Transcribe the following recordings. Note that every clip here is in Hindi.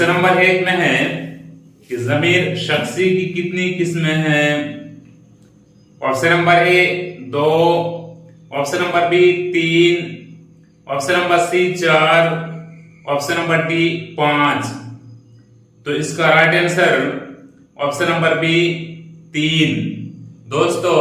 क्वेश्चन नंबर 1 में है कि ज़मीर शख्सी की कितनी किस्में हैं। Option number A 2, option number B 3, option number C 4, option number D 5। तो इसका right answer option number B 3। दोस्तों,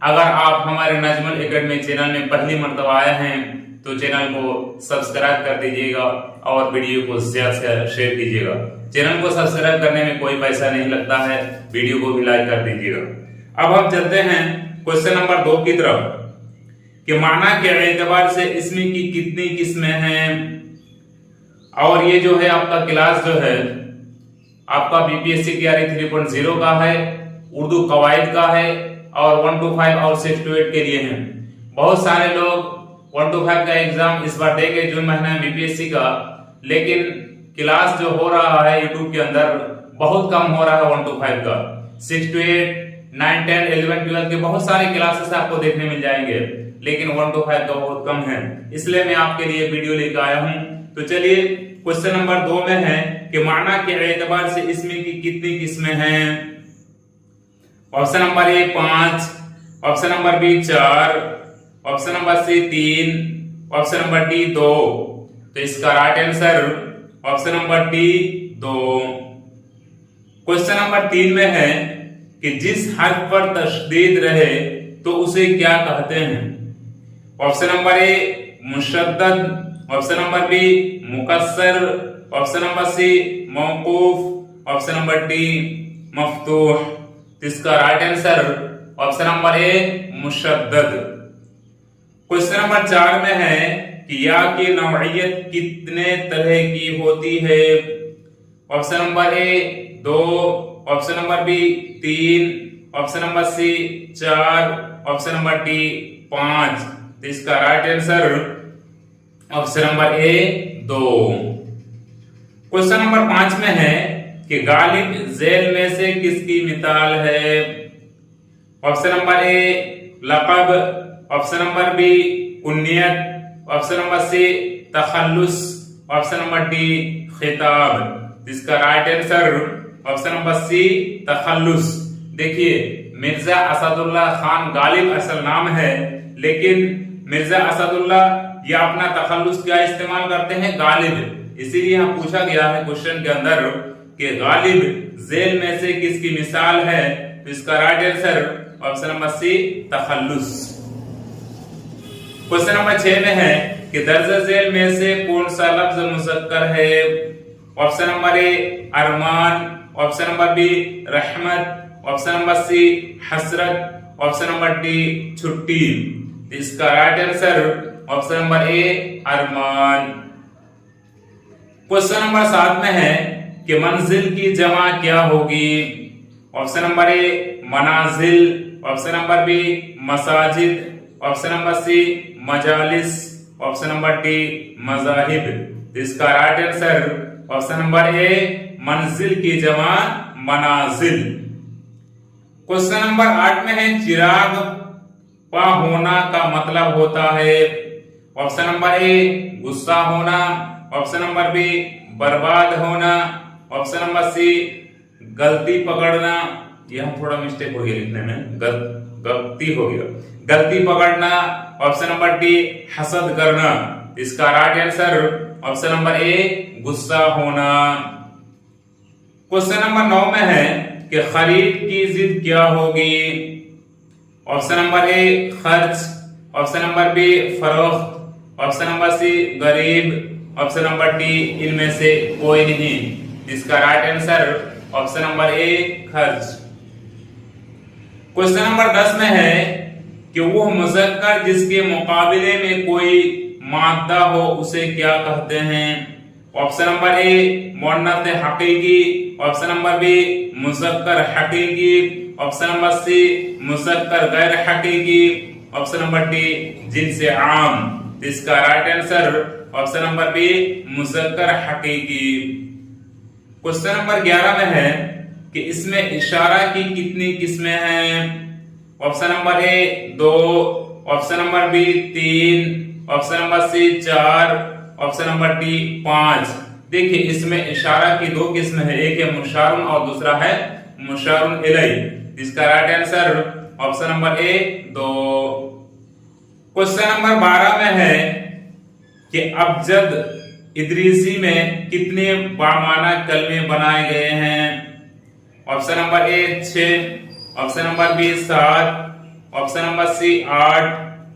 अगर आप हमारे नजमुल एकेडमी चैनल में पहली मर्तबा आए हैं तो चैनल को सब्सक्राइब कर दीजिएगा और वीडियो को ज्यादा से ज्यादा शेयर कीजिएगा। चैनल को सब्सक्राइब करने में कोई पैसा नहीं लगता है, वीडियो को भी लाइक कर दीजिएगा। अब हम चलते हैं क्वेश्चन नंबर 2 की तरफ कि माना के एतबार से इसमें की कितनी किस्में हैं। और ये जो है आपका क्लास जो है आपका बीपीएससी तैयारी 3.0 का है, उर्दू कवायद का है और 1 to 5 और 6 to 8 के लिए है। बहुत सारे लोग 1 to 5 का एग्जाम इस बार देंगे जून महीने में बीपीएससी का, लेकिन क्लास जो हो रहा है यूट्यूब के अंदर बहुत कम हो रहा है 1 to 5 का। 6 to 8, 9, 10, 11, 12 के बहुत सारे क्लासेस आपको देखने मिल जाएंगे, लेकिन 1 to 5 का बहुत कम है, इसलिए मैं आपके लिए वीडियो लेकर आया हूं। तो चलिए क्वेश्चन नंबर 2 में है कि माना के एतबार से इसमें की कितनी किस्में हैं। Option number A 5, option number B 4, option number C 3, option number D 2। तो इसका right answer option number D 2। Question number 3 में है कि जिस हर्फ पर तशदीद रहे तो उसे क्या कहते हैं। ऑप्शन नंबर ए मुशद्दद, ऑप्शन नंबर बी मुकस्सर, ऑप्शन नंबर सी मौकूफ, ऑप्शन नंबर डी मफ्तूह। तो इसका right answer option number A मुशद्दद। क्वेश्चन नंबर 4 में है कि या की नौइयत कितने तरह की होती है। Option number A 2, option number B 3, option number C 4, option number D 5। तो इसका right answer option number A 2। Question number 5 में है कि गालिब झेल में से किसकी मिसाल है। ऑप्शन नंबर ए लक़ब, ऑप्शन नंबर बी कुन्नियत, ऑप्शन नंबर सी तखल्लुस, ऑप्शन नंबर डी खिताब। इसका right answer option number C तखल्लुस। देखिए, मिर्जा असदुल्ला खान गालिब असल नाम है, लेकिन मिर्जा असदुल्ला ये अपना तखल्लुस क्या इस्तेमाल करते हैं, गालिब। इसीलिए यहाँ पूछा गया है क्वेश्चन के अंदर कि गालिब झेल में से किसकी मिसाल है। तो इसका right answer option number C तखल्लुस। क्वेश्चन नंबर 6 में है कि दर्ज झेल में से कौन सा लफ्ज मुज़क्कर है। ऑप्शन नंबर ए अरमान, ऑप्शन नंबर बी रहमत, ऑप्शन नंबर सी हसरत, ऑप्शन नंबर डी छुट्टी। इसका right answer option number A अरमान। क्वेश्चन नंबर 7 में है कि मंजिल की जमा क्या होगी। ऑप्शन नंबर ए मनाजिल, ऑप्शन नंबर बी मसाजिद, ऑप्शन नंबर सी मजालिस, ऑप्शन नंबर डी मजाहिब। इसका right answer option number A मंजिल की जमा मनाजिल। क्वेश्चन नंबर 8 में है चिराग पा होना का मतलब होता है। ऑप्शन नंबर ए गुस्सा होना, ऑप्शन नंबर बी बर्बाद होना, ऑप्शन नंबर सी गलती पकड़ना। यह थोड़ा मिस्टेक हो गया लिखने में, गलती हो गया, गलती पकड़ना, ऑप्शन नंबर डी हसद करना। इसका राइट आंसर ऑप्शन नंबर ए गुस्सा होना। क्वेश्चन नंबर 9 में है कि खरीद की जिद क्या होगी। ऑप्शन नंबर ए खर्च, ऑप्शन नंबर बी फरोख्त, ऑप्शन नंबर सी गरीब, ऑप्शन नंबर डी इनमें से कोई नहीं। इसका right answer option number A खर्च। क्वेश्चन नंबर 10 में है कि वो मुज़क्कर जिसके मुकाबले में कोई मादा हो उसे क्या कहते हैं। ऑप्शन नंबर ए मुअन्नस हकीकी, ऑप्शन नंबर बी मुज़क्कर हकीकी, ऑप्शन नंबर सी मुज़क्कर गैर हकीकी, ऑप्शन नंबर डी जिनसे आम। इसका right answer option number B मुज़क्कर हकीकी। क्वेश्चन नंबर 11 में है कि इसमें इशारा की कितनी किस्में हैं। Option number A 2, option number B 3, option number C 4, option number D 5। देखिए इसमें इशारा की दो किस्म है, एक है मुशारुन और दूसरा है मुशारुन इलैहि। इसका right answer option number A 2। Question number 12 में है कि अबजद इदरीसी में कितने बामाना कलमे बनाए गए हैं। Option number A 6, option number B 7, option number C 8,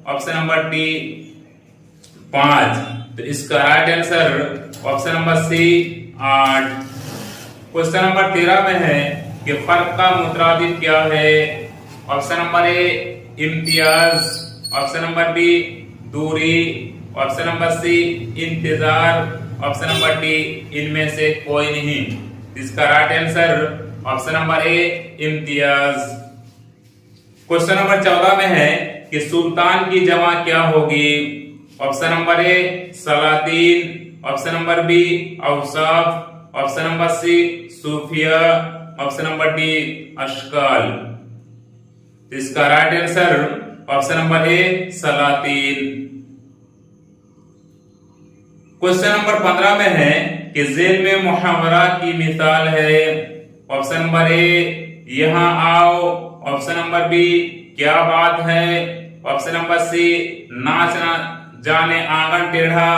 option number D 5। तो इसका right answer option number C 8। Question number 13 में है कि फर्क का मुतरादिफ क्या है। ऑप्शन नंबर ए इम्तियाज, ऑप्शन नंबर बी दूरी, ऑप्शन नंबर सी इंतजार, ऑप्शन नंबर डी इनमें से कोई नहीं। इसका right answer option number A इम्तियाज। क्वेश्चन नंबर 14 में है कि सुल्तान की जमा क्या होगी। ऑप्शन नंबर ए सलातीन, ऑप्शन नंबर बी औसाफ, ऑप्शन नंबर सी सूफिया, ऑप्शन नंबर डी अशकाल। इसका right answer option number A सलातीन। क्वेश्चन नंबर 15 में है कि जेल में मुहावरा की मिसाल है। ऑप्शन नंबर ए यहां आओ, ऑप्शन नंबर बी क्या बात है, ऑप्शन नंबर सी नाचना जाने आंगन टेढ़ा,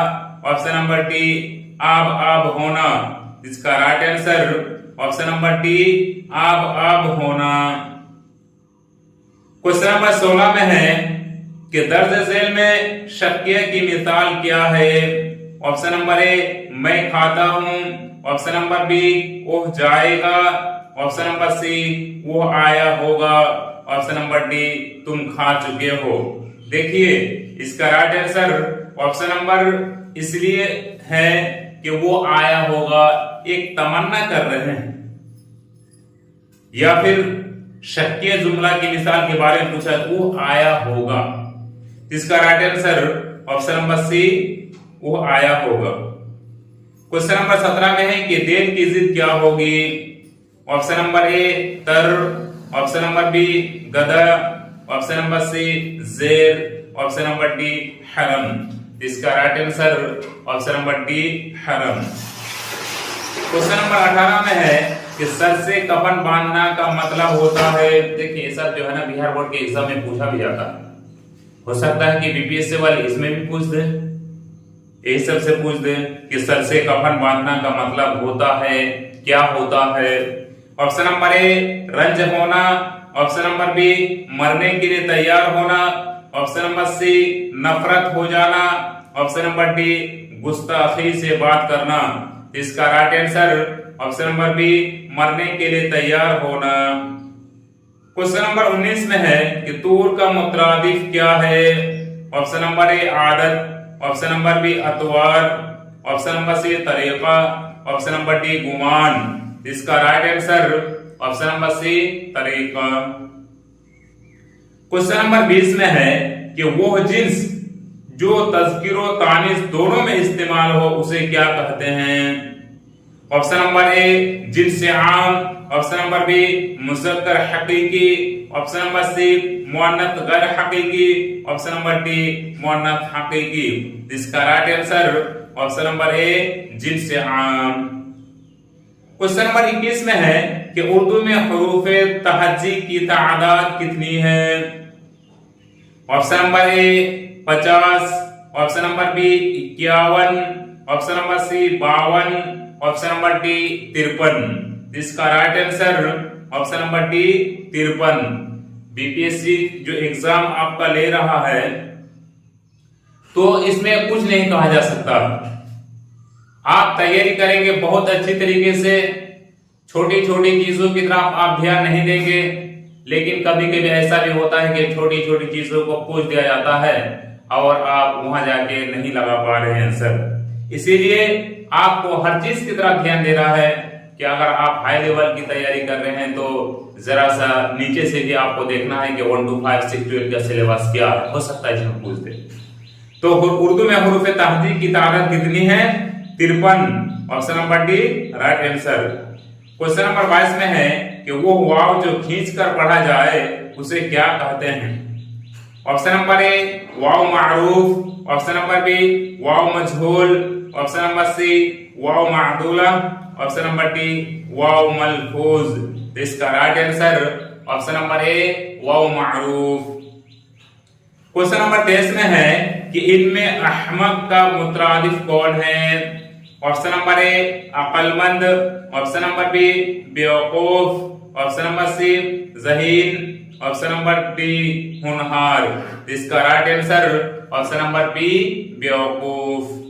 ऑप्शन नंबर डी आब आब होना। इसका right answer option number D आब आब होना। क्वेश्चन नंबर 16 में है कि दर्ज झेल में शक्य की मिसाल क्या है। ऑप्शन नंबर ए मैं खाता हूं, ऑप्शन नंबर बी वो जाएगा, ऑप्शन नंबर सी वो आया होगा, ऑप्शन नंबर डी तुम खा चुके हो। देखिए इसका राइट आंसर ऑप्शन नंबर इसलिए है कि वो आया होगा, एक तमन्ना कर रहे हैं या फिर शक्य जुमला की मिसाल के बारे में पूछा, वो आया होगा। इसका right answer option number C वो आया होगा। क्वेश्चन नंबर 17 में है कि देर की जिद क्या होगी। ऑप्शन नंबर ए तर, ऑप्शन नंबर बी गदा, ऑप्शन नंबर सी जेर, ऑप्शन नंबर डी हरम। इसका right answer option number D हरम। क्वेश्चन नंबर 18 में है कि सर से कफन बांधना का मतलब होता है। देखिए सब जो है ना बिहार बोर्ड के एग्जाम में पूछा भी जाता है, हो सकता है कि बीपीएससी वाले इसमें भी पूछ दे, यही सबसे पूछ दे कि सर से कफन बांधना का मतलब होता है क्या होता है। ऑप्शन नंबर ए रंज होना, ऑप्शन नंबर बी मरने के लिए तैयार होना, ऑप्शन नंबर सी नफरत हो जाना, ऑप्शन नंबर डी गुस्ताखी से बात करना। इसका right answer option number B मरने के लिए तैयार होना। क्वेश्चन नंबर 19 में है कि तूर का मुतरादिफ क्या है। ऑप्शन नंबर ए आदत, ऑप्शन नंबर बी अतवार, ऑप्शन नंबर सी तरीका, ऑप्शन नंबर डी गुमान। इसका right answer option number C तरीका। क्वेश्चन नंबर 20 में है कि वो जिन्स जो तज़किरो तानिस दोनों में इस्तेमाल हो उसे क्या कहते हैं। ऑप्शन नंबर ए जिन्स आम, ऑप्शन नंबर बी मुज़क्कर हकीकी, ऑप्शन नंबर सी मुअन्नथ गैर हकीकी, ऑप्शन नंबर डी मुअन्नथ हकीकी। इसका राइट आंसर ऑप्शन नंबर ए जिन्स आम। क्वेश्चन नंबर 21 में है कि उर्दू में हुरूफ़े तहज्जी की तादाद कितनी है। Option number A 50, option number B 51, option number C 52, option number D 53। इसका right answer option number D 53। BPSC जो एग्जाम आपका ले रहा है तो इसमें कुछ नहीं कहा जा सकता। आप तैयारी करेंगे बहुत अच्छी तरीके से, छोटी छोटी चीजों की तरफ आप ध्यान नहीं देंगे, लेकिन कभी कभी ऐसा भी होता है कि छोटी छोटी चीजों को पूछ दिया जाता है और आप वहां जाके नहीं लगा पा रहे हैं आंसर। इसीलिए आपको हर चीज की तरफ ध्यान देना है कि अगर आप हाई लेवल की तैयारी कर रहे हैं तो जरा सा नीचे से भी आपको देखना है कि 1 to 5 6 12 का सिलेबस क्या है, हो सकता है इसमें पूछ दे। तो उर्दू में हुरूफ़े तहज़्ज़ीब की तादाद कितनी है? 53। Option number D right answer. Question number 22 में है कि वो वाव जो खींच कर पढ़ा जाए उसे क्या कहते हैं। ऑप्शन नंबर ए वाव मारूफ, ऑप्शन नंबर बी वाव मजहूल, ऑप्शन नंबर सी वाव मादूला, ऑप्शन नंबर डी वाव मलफूज। इसका right answer option number A वाव मारूफ। क्वेश्चन नंबर 23 में है कि इनमें अहमक का मुतरादिफ कौन है? ऑप्शन नंबर ए अक्लमंद, ऑप्शन नंबर बी बेवकूफ, ऑप्शन नंबर सी ज़हीन, ऑप्शन नंबर डी होनहार। इसका right answer option number B बेवकूफ।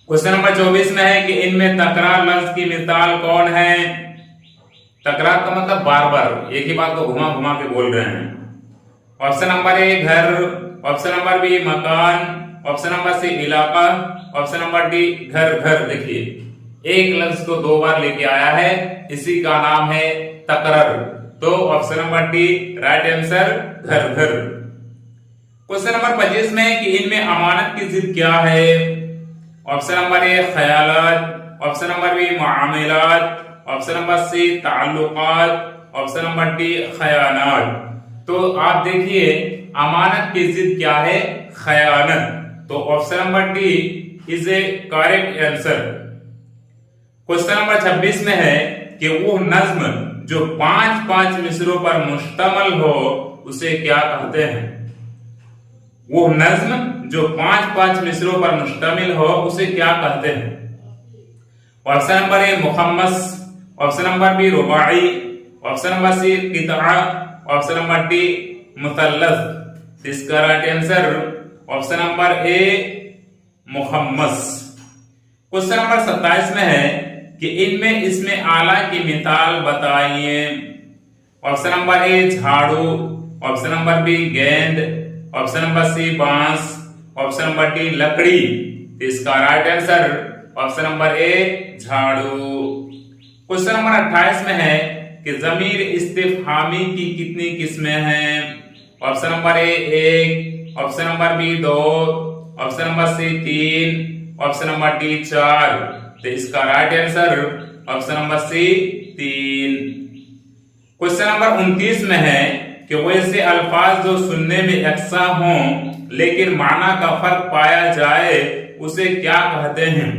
क्वेश्चन नंबर 24 में है कि इनमें तकरार लफ्ज की मिसाल कौन है? तकरार का मतलब बार बार एक ही बात को घुमा घुमा के बोल रहे हैं। ऑप्शन नंबर ए घर, ऑप्शन नंबर बी मकान, ऑप्शन नंबर सी इलाका, ऑप्शन नंबर डी घर घर। देखिए एक लफ्ज को दो बार लेके आया है, इसी का नाम है तकरार। तो option number D right answer घर घर। क्वेश्चन नंबर 25 में है कि इनमें अमानत की जिद क्या है? ऑप्शन नंबर ए ख्यालात, ऑप्शन नंबर बी मुआमलात, ऑप्शन नंबर सी ताल्लुकात, ऑप्शन नंबर डी खयानात। तो आप देखिए अमानत की जिद क्या है? खयानत। तो option number D is a correct answer. Question number 26 में है कि वो नज्म जो 5-5 मिसरों पर मुश्तमल हो उसे क्या कहते हैं? वो नज्म जो 5-5 मिसरों पर मुश्तमिल हो उसे क्या कहते हैं? ऑप्शन नंबर ए मुखम्मस, ऑप्शन नंबर बी रुबाई, ऑप्शन नंबर सी कितआ, ऑप्शन नंबर डी मुसल्लस। इसका right answer option number A मुखम्मस। क्वेश्चन नंबर 27 में है कि इनमें इसमें आला की मिसाल बताइए। ऑप्शन नंबर ए झाड़ू, ऑप्शन नंबर बी गेंद, ऑप्शन नंबर सी बांस, ऑप्शन नंबर डी लकड़ी। इसका right answer option number A झाड़ू। क्वेश्चन नंबर 28 में है कि ज़मीर इस्तिफहामी की कितनी किस्में हैं? Option number A 1, option number B 2, option number C 3, option number D 4। तो इसका right answer option number C 3। Question number 29 में है कि वैसे अल्फाज जो सुनने में यकसा हों लेकिन माना का फर्क पाया जाए उसे क्या कहते हैं?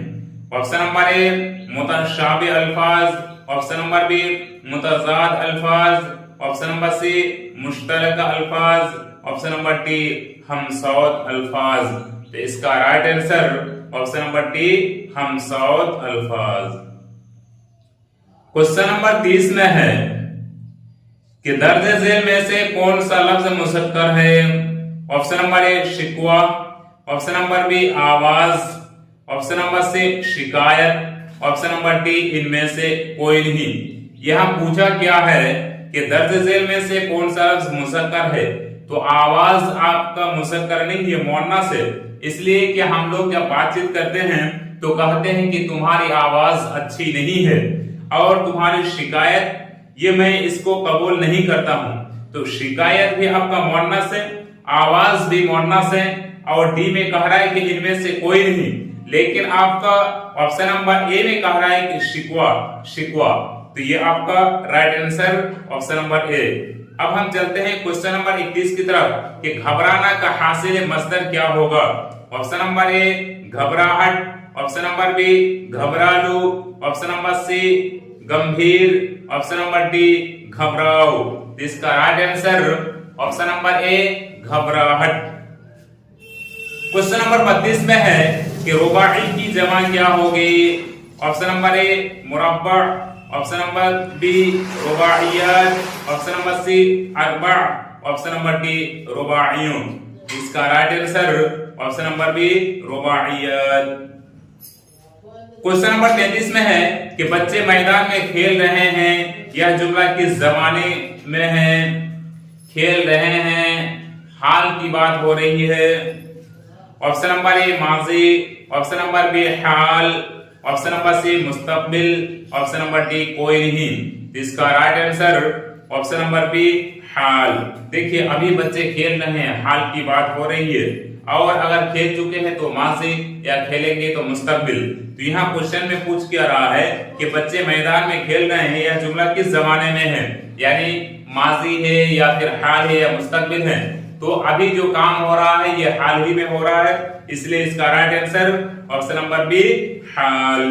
ऑप्शन नंबर ए मुतशाबिह अल्फाज, ऑप्शन नंबर बी मुतजाद अल्फाज, ऑप्शन नंबर सी मुश्तरक अल्फाज, ऑप्शन नंबर डी हमसौत अल्फाज। तो इसका right answer option number D हमसौत अल्फाज। क्वेश्चन नंबर 30 में है कि दर्ज झेल में से कौन सा लफ्ज मुसक्कर है? ऑप्शन नंबर ए शिकवा, ऑप्शन नंबर बी आवाज, ऑप्शन नंबर सी शिकायत, ऑप्शन नंबर डी इनमें से कोई नहीं। यहाँ पूछा क्या है कि दर्ज झेल में से कौन सा लफ्ज मुसक्कर है? तो आवाज आपका मुसक्कर नहीं है मुअन्नस है, इसलिए कि हम लोग जब बातचीत करते हैं तो कहते हैं कि तुम्हारी आवाज अच्छी नहीं है, और तुम्हारी शिकायत ये मैं इसको कबूल नहीं करता हूं। तो शिकायत भी आपका मुअन्नस है, आवाज भी मुअन्नस है, और डी में कह रहा है कि इनमें से कोई नहीं। लेकिन आपका ऑप्शन नंबर ए में कह रहा है कि शिकवा शिकवा। तो ये आपका राइट आंसर ऑप्शन नंबर ए। अब हम चलते हैं क्वेश्चन नंबर 21 की तरफ कि घबराना का हासिल मस्दर क्या होगा? ऑप्शन नंबर ए घबराहट, ऑप्शन नंबर बी घबरालू, ऑप्शन नंबर सी गंभीर, ऑप्शन नंबर डी घबराओ। इसका right answer option number A घबराहट। क्वेश्चन नंबर 32 में है कि रुबाई की जमा क्या होगी? ऑप्शन नंबर ए मुरब्बा, ऑप्शन नंबर बी रुबाइयात, ऑप्शन नंबर सी अरबा, ऑप्शन नंबर डी रुबाइयों। इसका right answer option number B रुबाइयात। क्वेश्चन नंबर 33 में है कि बच्चे मैदान में खेल रहे हैं, यह जुमला किस जमाने में है? खेल रहे हैं, हाल की बात हो रही है। ऑप्शन नंबर ए माजी, ऑप्शन नंबर बी हाल, ऑप्शन नंबर सी मुस्तकबिल, ऑप्शन नंबर डी कोई नहीं। इसका right answer option number B हाल। देखिए अभी बच्चे खेल रहे हैं, हाल की बात हो रही है, और अगर खेल चुके हैं तो माजी या खेलेंगे तो मुस्तकबिल। तो यहाँ क्वेश्चन में पूछ क्या रहा है कि बच्चे मैदान में खेल रहे हैं, यह जुमला किस जमाने में है? यानी माजी है या फिर हाल है या मुस्तकबिल है। तो अभी जो काम हो रहा है ये हाल ही में हो रहा है, इसलिए इसका right answer option number B हाल।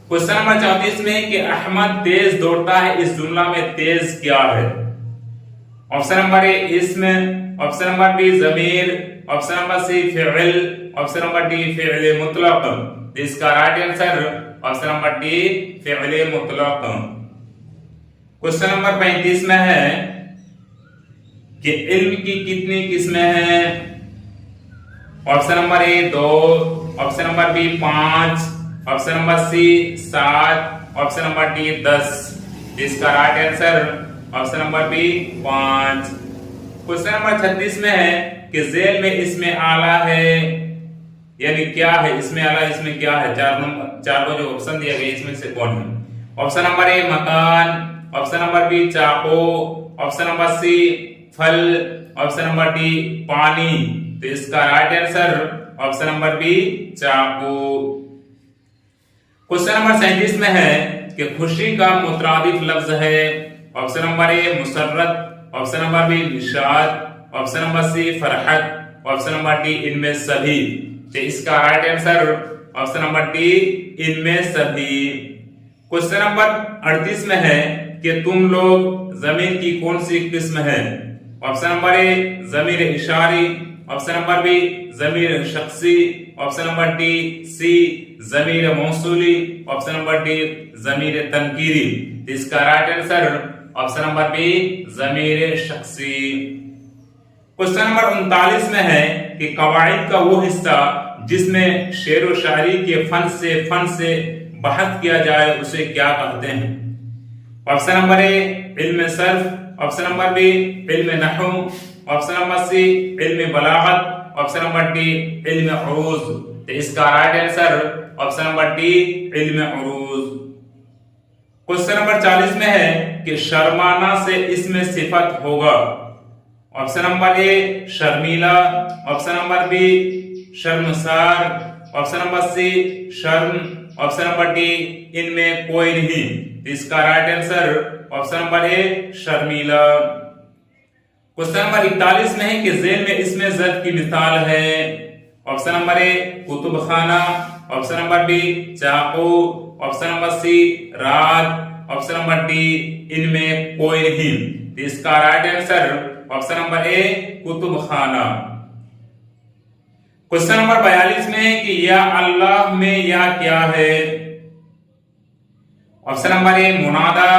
क्वेश्चन नंबर 34 में कि अहमद तेज दौड़ता है, इस जुमला में तेज क्या है? ऑप्शन नंबर ए इस्म, ऑप्शन नंबर बी जमीर, ऑप्शन नंबर सी फिइल, ऑप्शन नंबर डी फिइल मुतलक। इसका right answer option number D फिइल मुतलक। क्वेश्चन नंबर 35 में है कि इल्म की कितनी किस्में हैं? Option number A 2, option number B 5, option number C 7, option number D 10। इसका right answer option number B 5। Question number 36 में है कि जेल में इसमें आला है, यानी क्या है इसमें आला, इसमें क्या है? चार को जो ऑप्शन दिया गया इसमें से कौन है? ऑप्शन नंबर ए मकान, ऑप्शन नंबर बी चाकू, ऑप्शन नंबर सी फल, ऑप्शन नंबर डी पानी। तो इसका right answer option number B चाकू। क्वेश्चन नंबर 37 में है कि खुशी का मुतरादिफ लफ्ज है। ऑप्शन नंबर ए मुसर्रत, ऑप्शन नंबर बी निशाद, ऑप्शन नंबर सी फरहत, ऑप्शन नंबर डी इनमें सभी। तो इसका right answer option number D इनमें सभी। क्वेश्चन नंबर 38 में है कि तुम लोग जमीन की कौन सी किस्म है? ऑप्शन नंबर ए जमीर इशारी, ऑप्शन नंबर बी जमीर शख्सी, ऑप्शन नंबर डी सी जमीर मौसूली, ऑप्शन नंबर डी जमीर तनकीरी। इसका right answer option number B जमीर शख्सी। क्वेश्चन नंबर 39 में है कि कवाइद का वो हिस्सा जिसमें शेर व शायरी के फन से बहस किया जाए उसे क्या कहते हैं? ऑप्शन नंबर ए इल्म सर्फ, ऑप्शन नंबर बी इल्म नहू, ऑप्शन नंबर सी इल्म बलागत, ऑप्शन नंबर डी इल्म उरूज। तो इसका right answer option number D इल्म उरूज। क्वेश्चन नंबर 40 में है कि शर्माना से इसमें सिफत होगा। ऑप्शन नंबर ए शर्मीला, ऑप्शन नंबर बी शर्मसार, ऑप्शन नंबर सी शर्म, ऑप्शन नंबर डी इनमें कोई नहीं। इसका right answer option number A शर्मीला। क्वेश्चन नंबर 41 में है कि जेल में इसमें ज़र्फ की मिसाल है। ऑप्शन नंबर ए कुतुब खाना, ऑप्शन नंबर बी चाकू, ऑप्शन नंबर सी रात, ऑप्शन नंबर डी इनमें कोई नहीं। इसका right answer option number A कुतुब खाना। क्वेश्चन नंबर 42 में है कि या अल्लाह में या क्या है? ऑप्शन नंबर ए मुनादा,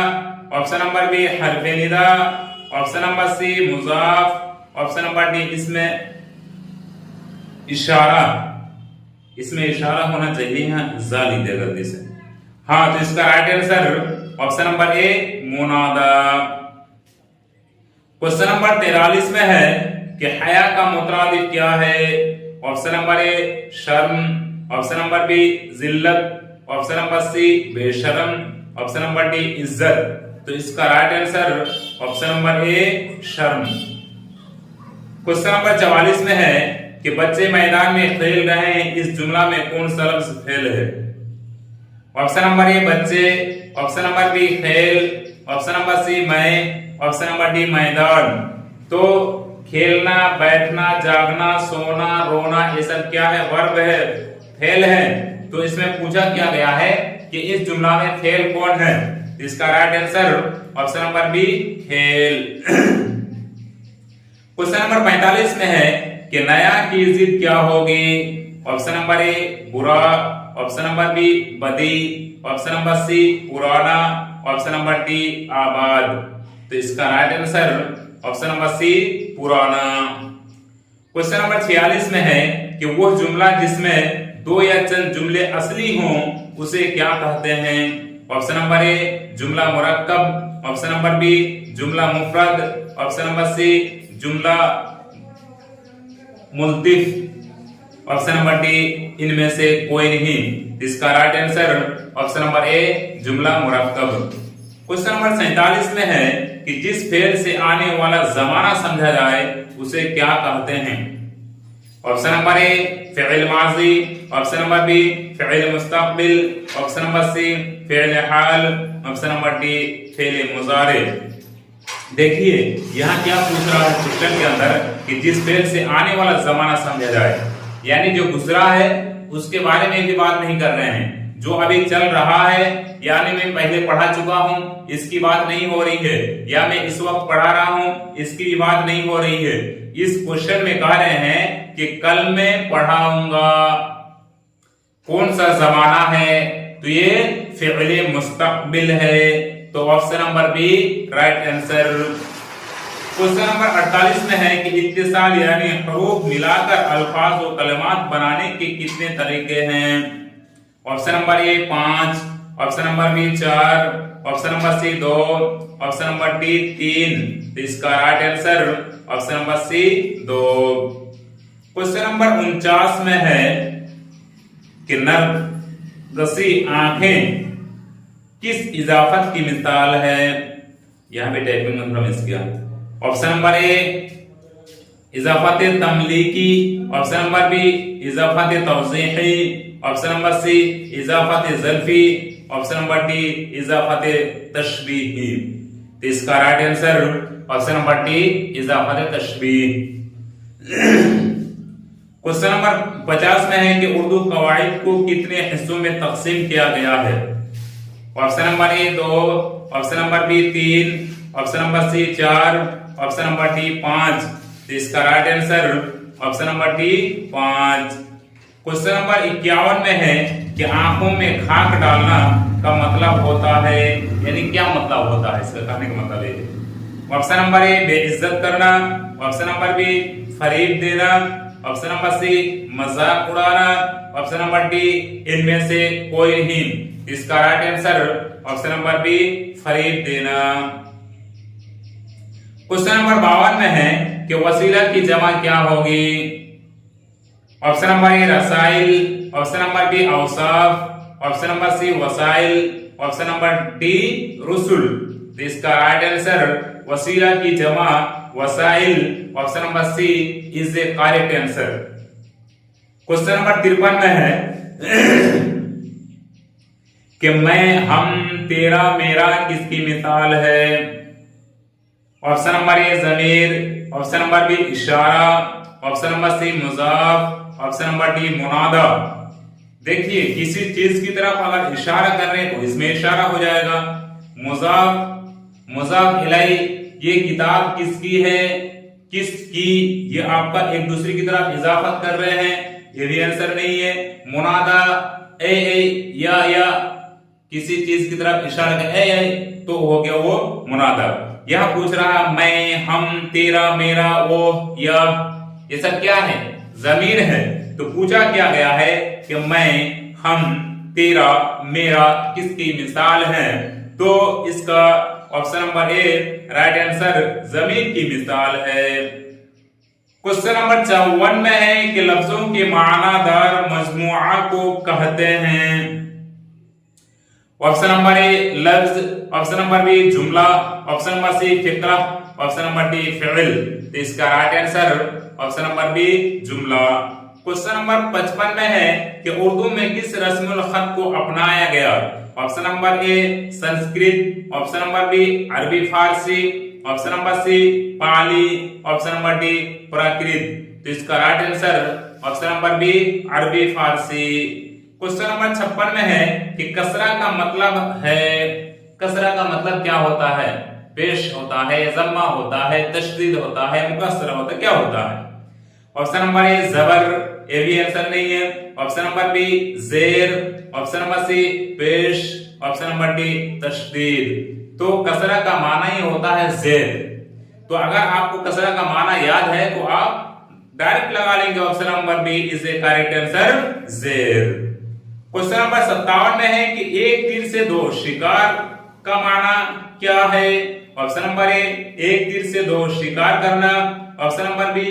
ऑप्शन नंबर बी हर्फ निदा, ऑप्शन नंबर सी मुजाफ, ऑप्शन नंबर डी इसमें इशारा। इसमें इशारा होना चाहिए, यहाँ जा लीजिए गलती से। हाँ, तो इसका right answer option number A मुनादा। क्वेश्चन नंबर 43 में है कि हया का मुतरादिफ क्या है? ऑप्शन नंबर ए शर्म, ऑप्शन नंबर बी जिल्लत, ऑप्शन नंबर सी बेशरम, ऑप्शन नंबर डी इज्जत। तो इसका right answer option number A शर्म। क्वेश्चन नंबर 44 में है कि बच्चे मैदान में खेल रहे हैं, इस जुमला में कौन सा लफ्ज फेल है? ऑप्शन नंबर ए बच्चे, ऑप्शन नंबर बी खेल, ऑप्शन नंबर सी मैं, ऑप्शन नंबर डी मैदान। तो खेलना, बैठना, जागना, सोना, रोना ये सब क्या है? वर्ब है, फेल है। तो इसमें पूछा क्या गया है कि इस जुमला में फेल कौन है? इसका right answer option number B खेल। क्वेश्चन नंबर 45 में है कि नया की जिद क्या होगी? ऑप्शन नंबर ए बुरा, ऑप्शन नंबर बी बदी, ऑप्शन नंबर सी पुराना, ऑप्शन नंबर डी आबाद। तो इसका right answer option number C पुराना। क्वेश्चन नंबर 46 में है कि वो जुमला जिसमें दो या चंद जुमले असली हों उसे क्या कहते हैं? ऑप्शन नंबर ए जुमला मुरक्कब, ऑप्शन नंबर बी जुमला मुफरद, ऑप्शन नंबर सी जुमला मुल्तिफ, ऑप्शन नंबर डी इनमें से कोई नहीं। इसका राइट आंसर ऑप्शन नंबर ए जुमला मुरक्कब। क्वेश्चन नंबर 47 में है कि जिस फेल से आने वाला जमाना समझा जाए उसे क्या कहते हैं? ऑप्शन नंबर ए फ़िल माज़ी, ऑप्शन नंबर बी फ़िल मुस्तक़बिल, ऑप्शन नंबर सी फ़िल हाल, ऑप्शन नंबर डी फ़िल मुज़ारे। देखिए यहाँ क्या पूछ रहा है क्वेश्चन के अंदर कि जिस फेल से आने वाला जमाना समझा जाए, यानी जो गुजरा है उसके बारे में भी बात नहीं कर रहे हैं। जो अभी चल रहा है, यानी मैं पहले पढ़ा चुका हूं, इसकी बात नहीं हो रही है, या मैं इस वक्त पढ़ा रहा हूं, इसकी भी बात नहीं हो रही है। इस क्वेश्चन में कह रहे हैं कि कल मैं पढ़ाऊंगा। कौन सा जमाना है? तो ये फ़िअल मुस्तक़बिल है। तो option number B right answer. Question number 48 में है कि इत्तिसाल यानी हरूफ मिलाकर अल्फाज और कलमात बनाने के कितने तरीके हैं? Option number A 5, option number B 4, option number C 2, option number D 3। तो इसका right answer option number C 2। Question number 49 में है कि नरगसी आंखें किस इजाफत की मिसाल है? यहां पे टाइपिंग में थोड़ा मिस किया। ऑप्शन नंबर ए इजाफत तमलीकी, ऑप्शन नंबर बी इजाफत तवज़ीही, ऑप्शन नंबर सी इजाफत ज़ल्फी, ऑप्शन नंबर डी इजाफत तशबीही। तो इसका right answer option number D इजाफत तशबीह। क्वेश्चन नंबर 50 में है कि उर्दू कवाइद को कितने हिस्सों में तकसीम किया गया है? Option number A 2, option number B 3, option number C 4, option number D 5। तो इसका right answer option number D 5। Question number 51 में है कि आंखों में खाक डालना का मतलब होता है, यानी क्या मतलब होता है इसका कहने का मतलब है। ऑप्शन नंबर ए बेइज्जत करना, ऑप्शन नंबर बी फरीब देना, ऑप्शन नंबर सी मजाक उड़ाना, ऑप्शन नंबर डी इनमें से कोई नहीं। इसका right answer option number B फरीब देना। क्वेश्चन नंबर 52 में है कि वसीला की जमा क्या होगी? ऑप्शन नंबर ए रसाइल, ऑप्शन नंबर बी औसाफ, ऑप्शन नंबर सी वसाइल, ऑप्शन नंबर डी रुसुल। तो इसका राइट आंसर वसीला की जमा वसाइल, option number C is the correct answer. Question number 53 में है कि मैं, हम, तेरा, मेरा किसकी मिसाल है? ऑप्शन नंबर ए ज़मीर, ऑप्शन नंबर बी इशारा, ऑप्शन नंबर सी मुजाफ, ऑप्शन नंबर डी मुनादा। देखिए किसी चीज की तरफ अगर इशारा कर रहे हैं तो इसमें इशारा हो जाएगा। मुजाफ, मुजाफ इलैहि, ये किताब किसकी है, किसकी, ये आपका एक दूसरे की तरफ इजाफत कर रहे हैं, ये भी आंसर नहीं है। मुनादा ए या किसी चीज की तरफ इशारा कर ए तो हो गया वो मुनादा। यह पूछ रहा मैं, हम, तेरा, मेरा, वो, यह, ये सब क्या है? ज़मीर है। तो पूछा क्या गया है कि मैं, हम, तेरा, मेरा किसकी मिसाल है? तो इसका option number A right answer ज़मीर की मिसाल है। क्वेश्चन नंबर 54 में है कि लफ्जों के मानादार मजमुआ को कहते हैं। ऑप्शन नंबर ए लफ्ज, ऑप्शन नंबर बी जुमला, ऑप्शन नंबर सी फिक्रा, ऑप्शन नंबर डी फ़िअल। तो इसका right answer option number B जुमला। क्वेश्चन नंबर 55 में है कि उर्दू में किस रस्मुल खत को अपनाया गया? Option number A Sanskrit, option number B अरबी फारसी, option number C Pali, option number D Prakrit. तो इसका right answer option number B अरबी फारसी। क्वेश्चन नंबर 56 में है कि कसरा का मतलब है, कसरा का मतलब क्या होता है? पेश होता है, जम्मा होता है, तशदीद होता है, मुकस्सर होता है, क्या होता है? ऑप्शन नंबर ए जबर, ये भी आंसर नहीं है। ऑप्शन नंबर बी जेर, ऑप्शन नंबर सी पेश, ऑप्शन नंबर डी तशदीद। तो कसरा का माना ही होता है जेर। तो अगर आपको कसरा का माना याद है तो आप डायरेक्ट लगा लेंगे option number B is a correct answer जेर। क्वेश्चन नंबर 57 में है कि एक तीर से दो शिकार का माना क्या है? ऑप्शन नंबर ए एक तीर से दो शिकार करना, ऑप्शन नंबर बी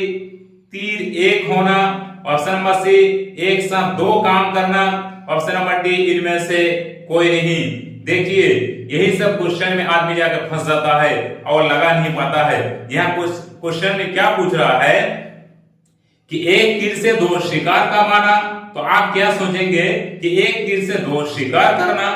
तीर एक होना, ऑप्शन नंबर सी एक साथ दो काम करना, ऑप्शन नंबर डी इनमें से कोई नहीं। देखिए यही सब क्वेश्चन में आदमी जाकर फंस जाता है और लगा नहीं पाता है। यहाँ कुछ क्वेश्चन में क्या पूछ रहा है कि एक तीर से दो शिकार का माना, तो आप क्या सोचेंगे कि एक तीर से दो शिकार करना,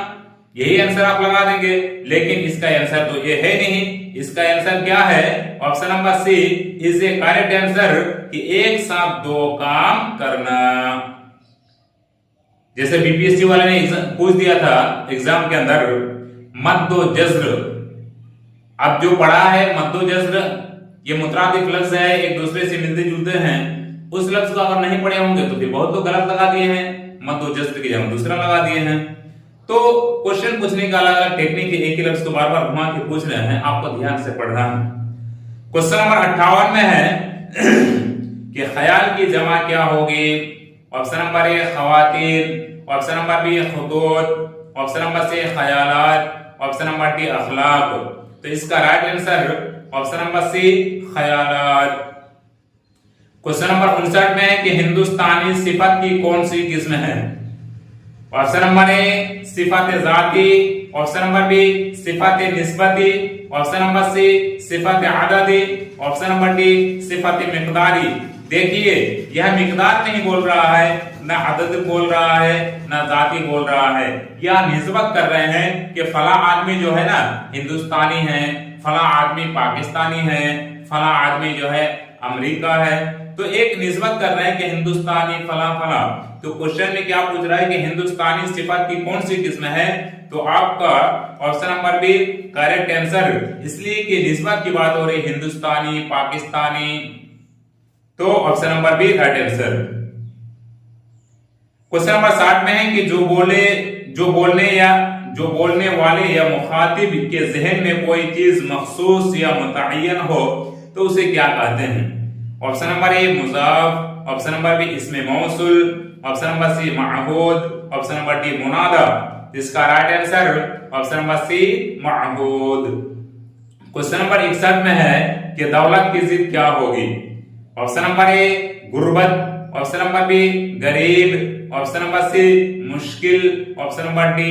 यही आंसर आप लगा देंगे। लेकिन इसका आंसर तो ये है नहीं। इसका आंसर क्या है? Option number C is a correct answer कि एक साथ दो काम करना। जैसे बीपीएससी वाले ने पूछ दिया था एग्जाम के अंदर मद्दो जज्र। अब जो पढ़ा है मद्दो जज्र, ये मुतरादिफ लफ्ज है, एक दूसरे से मिलते जुलते हैं। उस लफ्ज को अगर नहीं पढ़े होंगे तो फिर बहुत लोग गलत लगा दिए हैं, मद्दो जज्र की जगह दूसरा लगा दिए हैं। तो क्वेश्चन पूछने का अलग अलग टेक्निक, एक ही लफ्ज को बार बार घुमा के पूछ रहे हैं, आपको ध्यान से पढ़ना है। क्वेश्चन नंबर 58 में है कि ख्याल की जमा क्या होगी। ऑप्शन नंबर ए खवातीन, ऑप्शन नंबर बी खुतूत, ऑप्शन नंबर सी ख्यालात, ऑप्शन नंबर डी अखलाक। तो इसका right answer option number C ख्यालात। क्वेश्चन नंबर 59 में है कि हिंदुस्तानी सिफत की कौन सी किस्म है। ऑप्शन नंबर ए सिफत जाती, ऑप्शन नंबर बी सिफत निस्बती, ऑप्शन नंबर सी सिफत आददी, ऑप्शन नंबर डी सिफत मिकदारी। देखिए यह मिकदार नहीं बोल रहा है, ना आदत बोल रहा है, ना जाती बोल रहा है, यह निस्बत कर रहे हैं कि फला आदमी जो है ना हिंदुस्तानी है, फला आदमी पाकिस्तानी है, फला आदमी जो है अमेरिका है। तो एक निस्बत कर रहे हैं कि हिंदुस्तानी फला फला। तो क्वेश्चन में क्या पूछ रहा है कि हिंदुस्तानी सिफत की कौन सी किस्म है। तो आपका option number B correct answer, इसलिए कि निस्बत की बात हो रही हिंदुस्तानी पाकिस्तानी। तो option number B right answer. Question number 60 में है कि जो बोलने वाले या मुखातिब के जहन में कोई चीज मखसूस या मुतअय्यन हो तो उसे क्या कहते हैं। ऑप्शन नंबर ए मुजाफ, ऑप्शन नंबर बी इस्म मौसूल, ऑप्शन नंबर सी मअहूद, ऑप्शन नंबर डी मुनादा। इसका right answer option number C मअहूद। क्वेश्चन नंबर 61 में है कि दौलत की जिद क्या होगी। ऑप्शन नंबर ए गुर्बत, ऑप्शन नंबर बी गरीब, ऑप्शन नंबर सी मुश्किल, ऑप्शन नंबर डी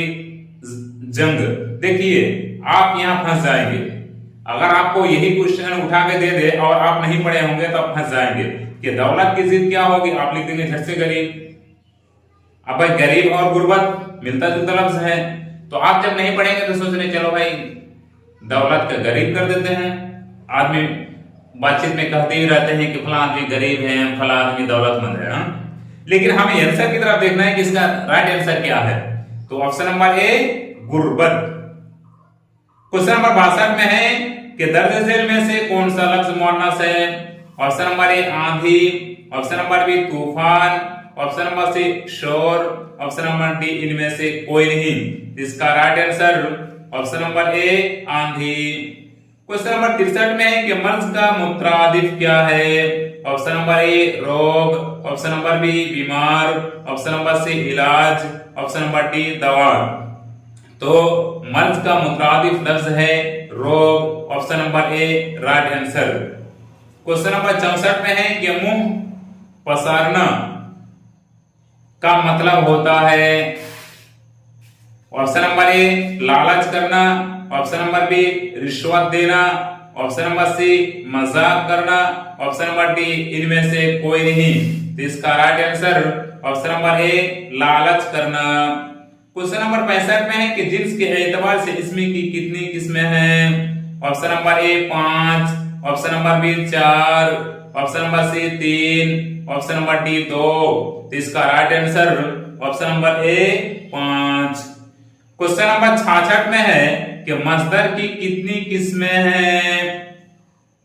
जंग। देखिए आप यहां फंस जाएंगे, अगर आपको यही क्वेश्चन उठा के दे दे और आप नहीं पढ़े होंगे तो आप फंस जाएंगे कि दौलत की जिद क्या होगी। आप लिख देंगे झट से गरीब। अब भाई गरीब और गुर्बत मिलता जुलता लफ्ज है, तो आप जब नहीं पढ़ेंगे तो सोच रहे चलो भाई दौलत का गरीब कर देते हैं। आदमी बातचीत में कहते ही रहते हैं कि फला आदमी गरीब है, फला आदमी दौलतमंद है। लेकिन हमें आंसर की तरफ देखना है कि इसका राइट आंसर क्या है। तो ऑप्शन नंबर ए गुर्बत। क्वेश्चन नंबर 62 में है कि दर्ज झेल में से कौन सा लफ्ज मुअन्नस है। ऑप्शन नंबर ए आंधी, ऑप्शन नंबर बी तूफान, ऑप्शन नंबर सी शोर, ऑप्शन नंबर डी इनमें से कोई नहीं। इसका right answer option number A आंधी। क्वेश्चन नंबर 63 में है कि मर्ज का मुतरादिफ क्या है। ऑप्शन नंबर ए रोग, ऑप्शन नंबर बी बीमार, ऑप्शन नंबर सी इलाज, ऑप्शन नंबर डी दवा। तो मर्ज का मुतरादिफ लफ्ज है रोग, option number A right answer. Question number 64 में है कि मुंह पसारना का मतलब होता है। ऑप्शन नंबर ए लालच करना, ऑप्शन नंबर बी रिश्वत देना, ऑप्शन नंबर सी मजाक करना, ऑप्शन नंबर डी इनमें से कोई नहीं। तो इसका राइट आंसर ऑप्शन नंबर ए लालच करना। क्वेश्चन नंबर 65 में है कि जिन्स के एतबार से इसमें की कितनी किस्में हैं। Option number A 5, option number B 4, option number C 3, option number D 2। तो इसका right answer option number A 5। Question number 66 में है कि मस्दर की कितनी किस्में हैं।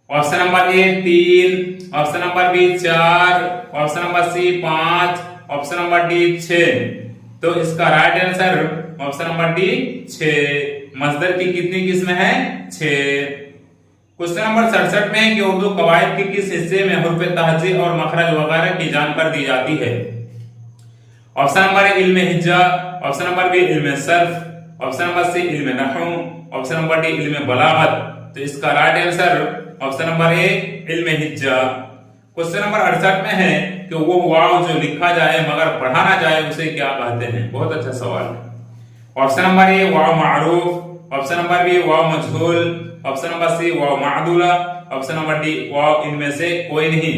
Option number A 3, option number B 4, option number C 5, option number D 6। तो इसका right answer option number D 6। मस्दर की कितनी किस्में हैं 6। क्वेश्चन नंबर 67 में है कि उर्दू कवायद के किस हिस्से में हुर्फ तहजी और मखरज वगैरह की जानकारी दी जाती है। ऑप्शन नंबर ए इल्म हिज्जा, ऑप्शन नंबर बी इल्म सर्फ, ऑप्शन नंबर सी इल्म नहू, ऑप्शन नंबर डी इल्म बलागत। तो इसका राइट आंसर ऑप्शन नंबर ए इल्म हिज्जा। क्वेश्चन नंबर 68 में है कि वो वाव जो लिखा जाए मगर पढ़ा ना जाए उसे क्या कहते हैं। बहुत अच्छा सवाल है। ऑप्शन नंबर ए वाव मारूफ, ऑप्शन नंबर बी वाव मजहूल, ऑप्शन नंबर सी वाव मादुला, ऑप्शन नंबर डी वाव इनमें से कोई नहीं।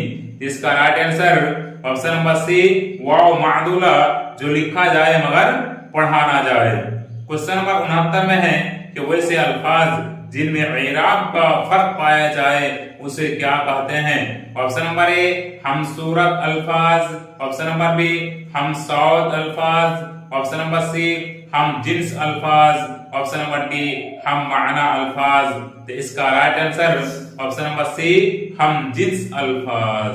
इसका right answer option number C वाव मादुला जो लिखा जाए मगर पढ़ा ना जाए। क्वेश्चन नंबर 69 में है कि वैसे अल्फाज जिनमें इराब का फर्क पाया जाए उसे क्या कहते हैं? ऑप्शन नंबर ए हमसूरत अल्फाज, ऑप्शन नंबर बी हमसौद अल्फाज, ऑप्शन नंबर सी हम जिन्स अल्फाज, ऑप्शन नंबर डी हम माना अल्फाज। तो इसका right answer option number C हम जिन्स अल्फाज।